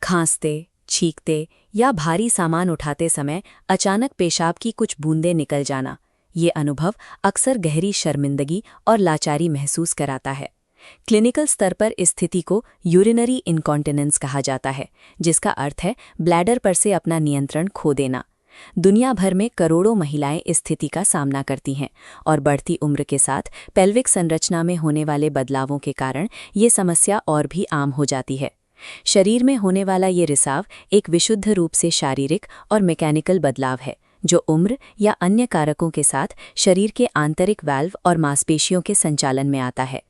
खांसते, छींकते या भारी सामान उठाते समय अचानक पेशाब की कुछ बूंदें निकल जाना, ये अनुभव अक्सर गहरी शर्मिंदगी और लाचारी महसूस कराता है। क्लिनिकल स्तर पर इस स्थिति को यूरिनरी इनकॉन्टिनेंस कहा जाता है, जिसका अर्थ है ब्लैडर पर से अपना नियंत्रण खो देना। दुनिया भर में करोड़ों महिलाएं इस स्थिति का सामना करती हैं और बढ़ती उम्र के साथ पेल्विक संरचना में होने वाले बदलावों के कारण ये समस्या और भी आम हो जाती है। शरीर में होने वाला ये रिसाव एक विशुद्ध रूप से शारीरिक और मैकेनिकल बदलाव है, जो उम्र या अन्य कारकों के साथ शरीर के आंतरिक वाल्व और मांसपेशियों के संचालन में आता है।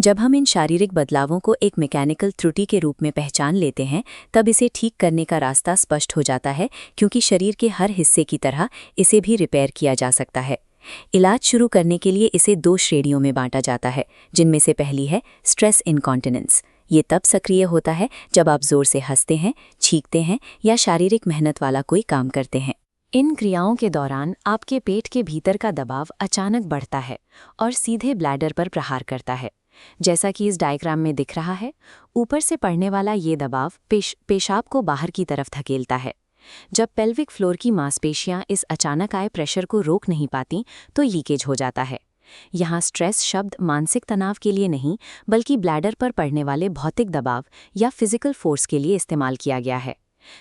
जब हम इन शारीरिक बदलावों को एक मैकेनिकल त्रुटि के रूप में पहचान लेते हैं, तब इसे ठीक करने का रास्ता स्पष्ट हो जाता है, क्योंकि शरीर के हर हिस्से की तरह इसे भी रिपेयर किया जा सकता है। इलाज शुरू करने के लिए इसे 2 श्रेणियों में बांटा जाता है, जिनमें से पहली है स्ट्रेस इनकॉन्टिनेंस। ये तब सक्रिय होता है जब आप जोर से हंसते हैं, छींकते हैं या शारीरिक मेहनत वाला कोई काम करते हैं। इन क्रियाओं के दौरान आपके पेट के भीतर का दबाव अचानक बढ़ता है और सीधे ब्लैडर पर प्रहार करता है। जैसा कि इस डायग्राम में दिख रहा है, ऊपर से पड़ने वाला ये दबाव पेशाब को बाहर की तरफ धकेलता है। जब पेल्विक फ्लोर की मांसपेशियां इस अचानक आए प्रेशर को रोक नहीं पाती, तो लीकेज हो जाता है। यहाँ स्ट्रेस शब्द मानसिक तनाव के लिए नहीं, बल्कि ब्लैडर पर पड़ने वाले भौतिक दबाव या फिजिकल फोर्स के लिए इस्तेमाल किया गया है।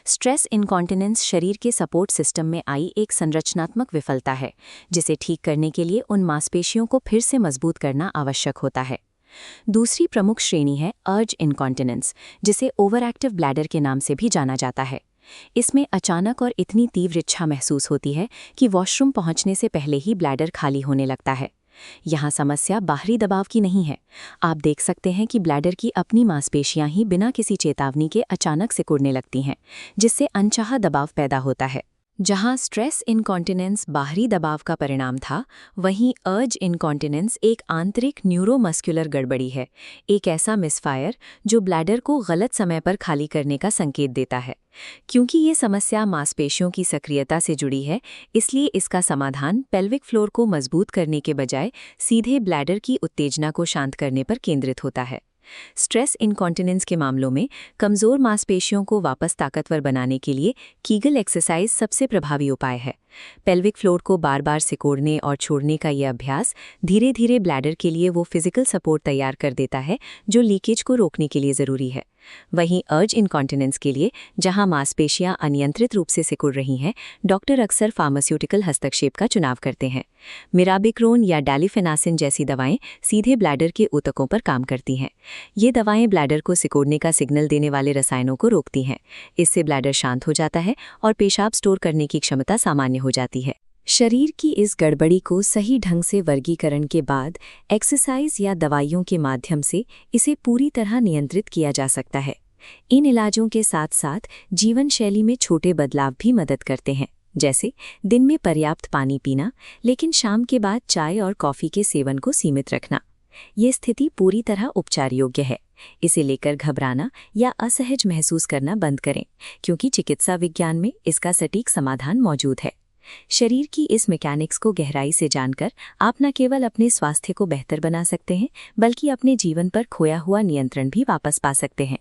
स्ट्रेस इनकॉन्टिनेंस शरीर के सपोर्ट सिस्टम में आई एक संरचनात्मक विफलता है, जिसे ठीक करने के लिए उन मांसपेशियों को फिर से मजबूत करना आवश्यक होता है। दूसरी प्रमुख श्रेणी है अर्ज इनकॉन्टिनेंस, जिसे ओवरएक्टिव ब्लैडर के नाम से भी जाना जाता है। इसमें अचानक और इतनी तीव्र इच्छा महसूस होती है कि वॉशरूम पहुंचने से पहले ही ब्लैडर खाली होने लगता है। यहाँ समस्या बाहरी दबाव की नहीं है। आप देख सकते हैं कि ब्लैडर की अपनी मांसपेशियां ही बिना किसी चेतावनी के अचानक सिकुड़ने लगती हैं, जिससे अनचाहा दबाव पैदा होता है। जहां स्ट्रेस इनकॉन्टिनेंस बाहरी दबाव का परिणाम था, वहीं अर्ज इनकॉन्टिनेंस एक आंतरिक न्यूरोमस्कुलर गड़बड़ी है, एक ऐसा मिसफायर जो ब्लैडर को गलत समय पर खाली करने का संकेत देता है। क्योंकि ये समस्या मांसपेशियों की सक्रियता से जुड़ी है, इसलिए इसका समाधान पेल्विक फ्लोर को मजबूत करने के बजाय सीधे ब्लैडर की उत्तेजना को शांत करने पर केंद्रित होता है। स्ट्रेस इनकॉन्टिनेंस के मामलों में कमज़ोर मांसपेशियों को वापस ताकतवर बनाने के लिए कीगल एक्सरसाइज सबसे प्रभावी उपाय है। पेल्विक फ्लोर को बार बार सिकोड़ने और छोड़ने का यह अभ्यास धीरे धीरे ब्लैडर के लिए वो फिजिकल सपोर्ट तैयार कर देता है जो लीकेज को रोकने के लिए ज़रूरी है। वहीं अर्ज इनकॉन्टिनेंस के लिए, जहां मांसपेशियां अनियंत्रित रूप से सिकुड़ रही हैं, डॉक्टर अक्सर फार्मास्यूटिकल हस्तक्षेप का चुनाव करते हैं। मिराबिक्रोन या डैलिफेनासिन जैसी दवाएं सीधे ब्लैडर के ऊतकों पर काम करती हैं। ये दवाएं ब्लैडर को सिकोड़ने का सिग्नल देने वाले रसायनों को रोकती हैं। इससे ब्लैडर शांत हो जाता है और पेशाब स्टोर करने की क्षमता सामान्य हो जाती है। शरीर की इस गड़बड़ी को सही ढंग से वर्गीकरण के बाद एक्सरसाइज या दवाइयों के माध्यम से इसे पूरी तरह नियंत्रित किया जा सकता है। इन इलाजों के साथ साथ जीवन शैली में छोटे बदलाव भी मदद करते हैं, जैसे दिन में पर्याप्त पानी पीना, लेकिन शाम के बाद चाय और कॉफ़ी के सेवन को सीमित रखना। ये स्थिति पूरी तरह उपचार योग्य है। इसे लेकर घबराना या असहज महसूस करना बंद करें, क्योंकि चिकित्सा विज्ञान में इसका सटीक समाधान मौजूद है। शरीर की इस मैकेनिक्स को गहराई से जानकर आप न केवल अपने स्वास्थ्य को बेहतर बना सकते हैं, बल्कि अपने जीवन पर खोया हुआ नियंत्रण भी वापस पा सकते हैं।